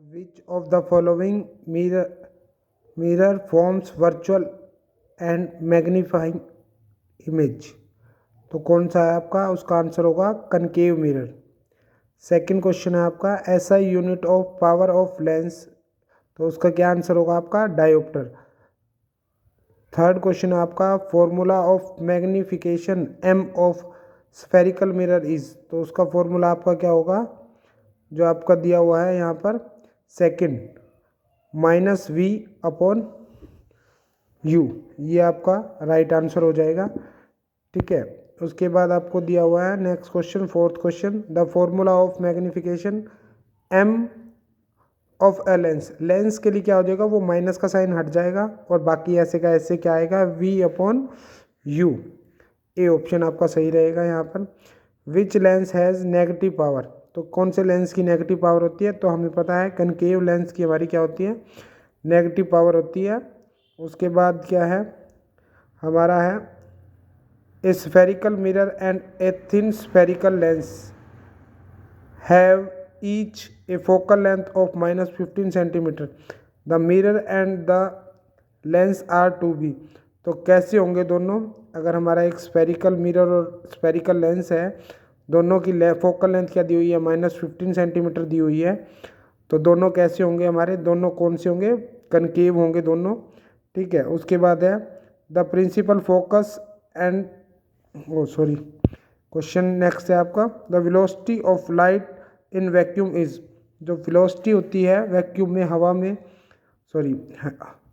Which of the following mirror forms virtual and magnifying image? तो कौन सा है आपका? उसका आंसर होगा कनकेव मिरर। सेकंड क्वेश्चन है आपका ऐसा unit of power of lens, तो उसका क्या आंसर होगा आपका? डायोप्टर। थर्ड क्वेश्चन है आपका formula of magnification M of spherical mirror is, तो उसका फॉर्मूला आपका क्या होगा जो आपका दिया हुआ है यहाँ पर? सेकंड -v/u, ये आपका राइट आंसर हो जाएगा। ठीक है, उसके बाद आपको दिया हुआ है next question, fourth question, the formula of magnification m of a lens. Lens के लिए क्या हो जाएगा? वो माइनस का साइन हट जाएगा और बाकी ऐसे का ऐसे क्या आएगा? v/u। ए ऑप्शन आपका सही रहेगा यहाँ पर। Which lens has negative power, तो कौन से लेंस की नेगेटिव पावर होती है? तो हमें पता है कनकेव लेंस की हमारी क्या होती है? नेगेटिव पावर होती है। उसके बाद क्या है हमारा है a spherical mirror and a thin spherical lens have each a focal length of -15 centimetre, the mirror and the lens are to be. तो कैसे होंगे दोनों? अगर हमारा एक स्फेरिकल मिरर और स्फेरिकल लेंस है, दोनों की फोकल लेंथ क्या दी हुई है? -15 सेंटीमीटर दी हुई है, तो दोनों कैसे होंगे हमारे? दोनों कौन से होंगे? कनकेव होंगे दोनों। ठीक है, उसके बाद है the principal focus and question next है आपका the velocity of light in vacuum is, जो वेलोसिटी होती है वैक्यूम में, हवा में,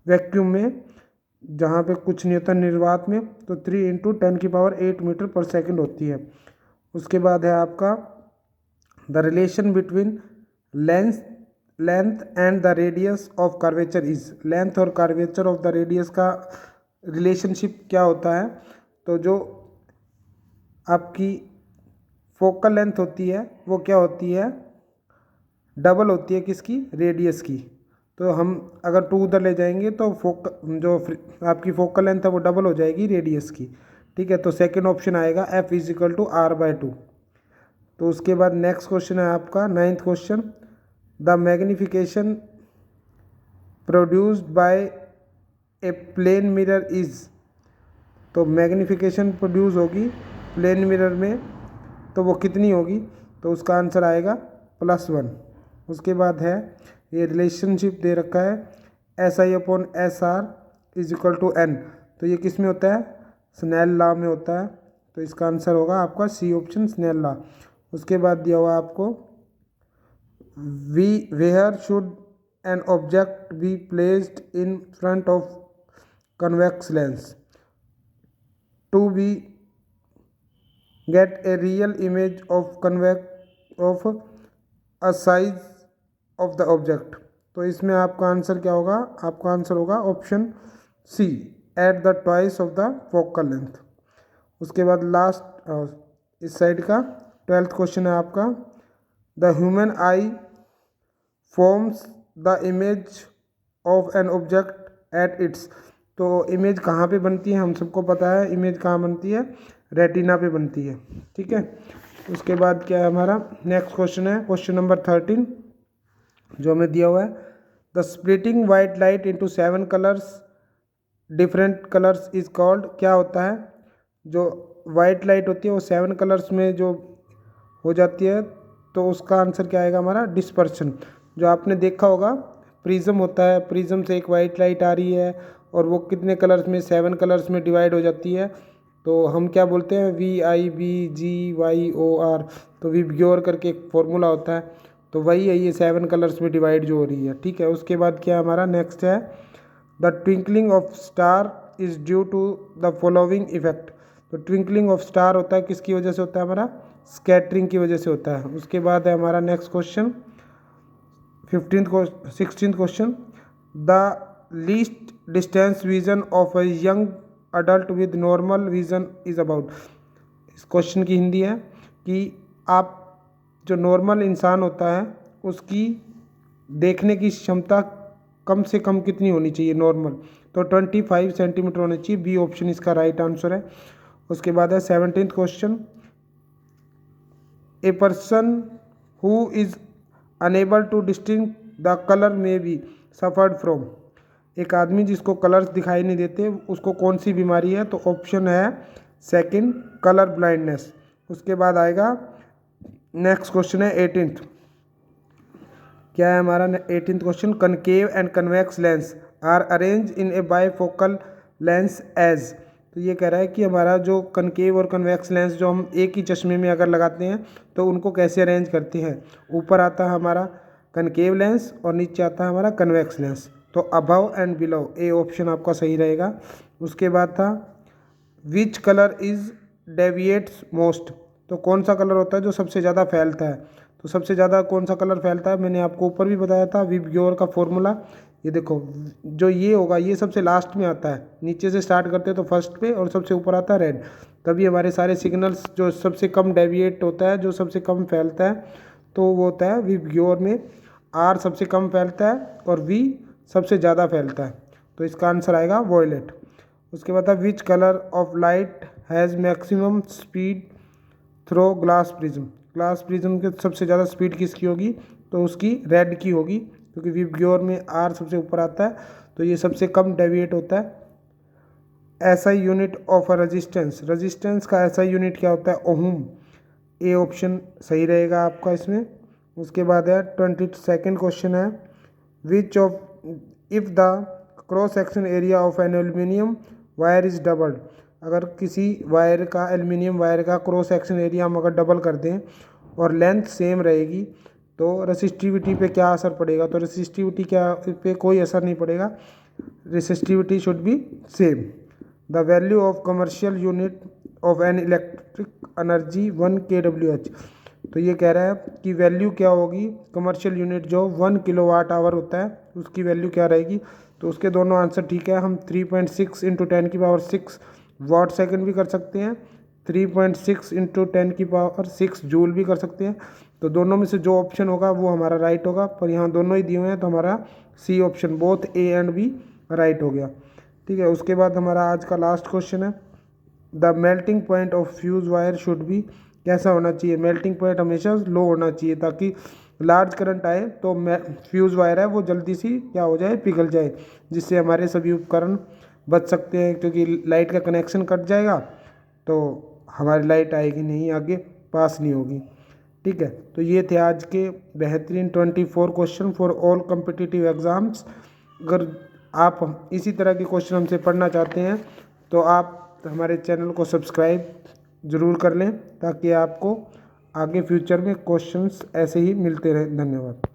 वैक्यूम में जहाँ पे कुछ नहीं होता निर्वात में, तो 3 × 10⁸ मीटर पर सेकंड होती है। उसके बाद है आपका the relation between length and the radius of curvature is, length और कर्वेचर ऑफ द रेडियस का रिलेशनशिप क्या होता है? तो जो आपकी फोकल लेंथ होती है वो क्या होती है? डबल होती है किसकी? रेडियस की। तो हम अगर 2 उधर ले जाएंगे तो जो आपकी फोकल लेंथ है वो डबल हो जाएगी रेडियस की। ठीक है, तो सेकंड ऑप्शन आएगा F = R/2। तो उसके बाद नेक्स्ट क्वेश्चन है आपका ninth question, the magnification produced by a plane mirror is, तो मैग्निफिकेशन प्रोड्यूस होगी प्लेन मिरर में, तो वो कितनी होगी? तो उसका आंसर आएगा +1। उसके बाद है ये रिलेशनशिप दे रखा है SI/SR = N, तो ये किस में होता है? स्नेल लॉ में होता है, तो इसका आंसर होगा आपका सी ऑप्शन, स्नेल लॉ। उसके बाद दिया हुआ आपको where should an object be placed in front of convex lens to be get a real image of a size of the object, तो इसमें आपका आंसर क्या होगा? आपका आंसर होगा option C, at the twice of the focal length. उसके बाद last इस साइड का 12th क्वेश्चन है आपका the human I forms the image of an object at its, तो इमेज कहाँ पे बनती है? हम सबको पता है इमेज कहाँ बनती है? रेटिना पे बनती है। ठीक है, उसके बाद क्या है हमारा नेक्स्ट क्वेश्चन है क्वेश्चन नंबर 13 जो हमें दिया हुआ है the splitting white light into 7 colours different colours is called, क्या होता है? जो वाइट लाइट होती है वो 7 कलर्स में जो हो जाती है, तो उसका आंसर क्या आएगा हमारा? डिस्पर्शन। जो आपने देखा होगा प्रिज्म होता है, प्रिज्म से एक वाइट लाइट आ रही है और वो कितने कलर्स में? 7 कलर्स में डिवाइड हो जाती है, तो हम क्या बोलते हैं? VIBGYOR, तो विबग्योर करके एक फॉर्मूला होता है, तो वही है ये 7 कलर्स में डिवाइड जो हो रही है। ठीक है, उसके बाद क्या हमारा नेक्स्ट है the twinkling of star is due to the following effect, तो ट्विंकलिंग ऑफ स्टार होता है किसकी वजह से होता है? हमारा स्कैटरिंग की वजह से होता है। उसके बाद है हमारा next question 16th question the least distance vision of a young adult with normal vision is about, इस क्वेश्चन की हिंदी है कि आप जो नॉर्मल इंसान होता है उसकी देखने की क्षमता कम से कम कितनी होनी चाहिए नॉर्मल? तो 25 सेंटीमीटर होनी चाहिए। बी ऑप्शन इसका राइट आंसर है। उसके बाद है 17th question a person who is unable to distinguish the colour may be suffered from. एक आदमी जिसको कलर्स दिखाई नहीं देते उसको कौन सी बीमारी है, तो ऑप्शन है सेकंड कलर ब्लाइंडनेस। उसके बाद आएगा नेक्स्ट क्वेश्चन है 18th। क्या है हमारा 18th question, concave and convex lens are arrange in a bifocal lens as. तो ये कह रहा है कि हमारा जो कनकेव और कन्वेक्स लेंस जो हम एक ही चश्मे में अगर लगाते हैं तो उनको कैसे अरेंज करते हैं। ऊपर आता है हमारा कनकेव लेंस और नीचे आता है हमारा कन्वेक्स लेंस। तो above and below, A option आपका सही रहेगा। उसके बाद था which colour is deviates most. तो कौन सा कलर होता है जो सबसे ज़्यादा फैलता है। तो सबसे ज़्यादा कौन सा कलर फैलता है, मैंने आपको ऊपर भी बताया था विबग्योर का फॉर्मूला। ये देखो जो ये होगा ये सबसे लास्ट में आता है, नीचे से स्टार्ट करते हैं तो फर्स्ट पे और सबसे ऊपर आता है रेड। तभी हमारे सारे सिग्नल्स जो सबसे कम डेविएट होता है, जो सबसे कम फैलता है, तो वो होता है विबग्योर में आर सबसे कम फैलता है और वी सबसे ज़्यादा फैलता है। तो इसका आंसर आएगा वॉयलेट। उसके बाद which colour of light has maximum speed through glass prism. Glass prism के सबसे ज़्यादा स्पीड किसकी होगी, तो उसकी रेड की होगी, क्योंकि विबग्योर में आर सबसे ऊपर आता है तो ये सबसे कम डेविएट होता है। SI unit of a resistance, resistance का एसआई यूनिट क्या होता है, ओहम। ए ऑप्शन सही रहेगा आपका इसमें। उसके बाद है 22nd क्वेश्चन है which of if the cross section area of an aluminium wire is doubled. अगर किसी वायर का एल्यूमिनियम वायर का क्रॉस सेक्शन एरिया हम अगर डबल कर दें और लेंथ सेम रहेगी तो रेसिस्टिविटी पे क्या असर पड़ेगा, तो रेसिस्टिविटी क्या पे कोई असर नहीं पड़ेगा, resistivity should be same. The value of commercial unit of an electric energy 1 kWh। तो ये कह रहा है कि वैल्यू क्या होगी, कमर्शियल यूनिट जो 1 kWh होता है उसकी वैल्यू क्या रहेगी। तो उसके दोनों आंसर ठीक है। हम 3.6 × 10⁶ वाट सेकंड भी कर सकते हैं, 3.6 × 10⁶ जूल भी कर सकते हैं। तो दोनों में से जो ऑप्शन होगा वो हमारा राइट होगा, पर यहाँ दोनों ही दिए हुए हैं तो हमारा C option both A and B right हो गया। ठीक है। उसके बाद हमारा आज का लास्ट क्वेश्चन है the melting point of fuse wire should be. कैसा होना चाहिए, मेल्टिंग पॉइंट हमेशा लो होना चाहिए ताकि लार्ज करंट आए तो फ्यूज़ वायर है वो जल्दी सी क्या हो जाए, पिघल जाए, जिससे हमारे सभी उपकरण बच सकते हैं, क्योंकि लाइट का कनेक्शन कट जाएगा तो हमारी लाइट आएगी नहीं, आगे पास नहीं होगी। ठीक है। तो ये थे आज के बेहतरीन 24 question for all competitive exams. अगर आप इसी तरह के क्वेश्चन हमसे पढ़ना चाहते हैं तो आप हमारे चैनल को सब्सक्राइब ज़रूर कर लें ताकि आपको आगे फ्यूचर में क्वेश्चंस ऐसे ही मिलते रहें। धन्यवाद।